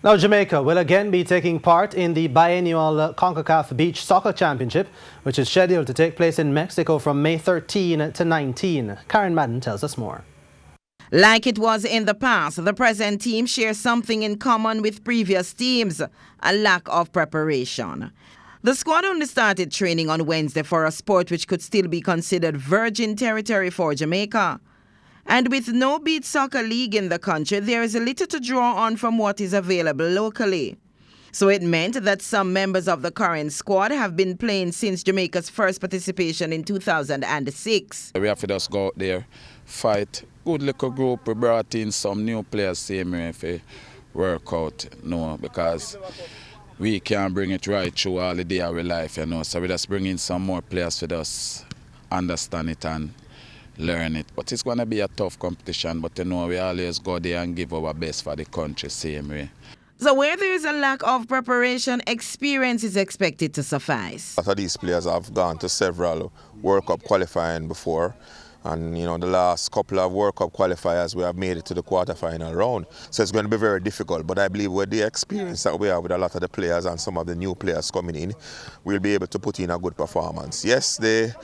Now, Jamaica will again be taking part in the biennial CONCACAF Beach Soccer Championship, which is scheduled to take place in Mexico from May 13 to 19. Karen Madden tells us more. Like it was in the past, the present team shares something in common with previous teams: a lack of preparation. The squad only started training on Wednesday for a sport which could still be considered virgin territory for Jamaica. And with no beach soccer league in the country, there is little to draw on from what is available locally. So it meant that some members of the current squad have been playing since Jamaica's first participation in 2006. We have to just go out there, fight. Good little group. We brought in some new players same way for work out, because we can't bring it right through all the day of our life, So we just bring in some more players for us understand it and learn it. But it's going to be a tough competition, but we always go there and give our best for the country same way. So where there is a lack of preparation, experience is expected to suffice. A lot of these players have gone to several World Cup qualifying before. And, the last couple of World Cup qualifiers, we have made it to the quarterfinal round. So it's going to be very difficult. But I believe with the experience that we have with a lot of the players and some of the new players coming in, we'll be able to put in a good performance. Yes, the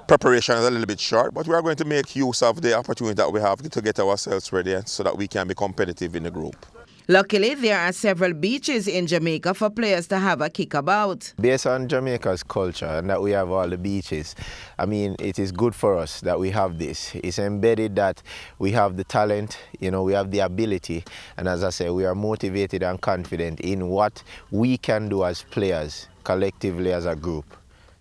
preparation is a little bit short, but we are going to make use of the opportunity that we have to get ourselves ready so that we can be competitive in the group. Luckily, there are several beaches in Jamaica for players to have a kick about. Based on Jamaica's culture and that we have all the beaches, it is good for us that we have this. It's embedded that we have the talent, we have the ability, and as I say, we are motivated and confident in what we can do as players, collectively as a group,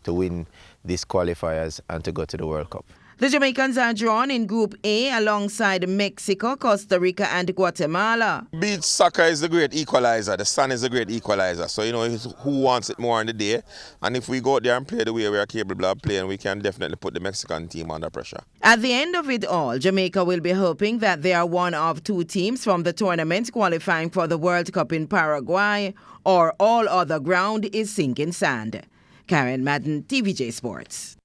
to win these qualifiers and to go to the World Cup. The Jamaicans are drawn in Group A alongside Mexico, Costa Rica and Guatemala. Beach soccer is the great equalizer. The sun is the great equalizer. So, it's who wants it more in the day. And if we go out there and play the way we are capable of playing, we can definitely put the Mexican team under pressure. At the end of it all, Jamaica will be hoping that they are one of two teams from the tournament qualifying for the World Cup in Paraguay, or all other ground is sinking sand. Karen Madden, TVJ Sports.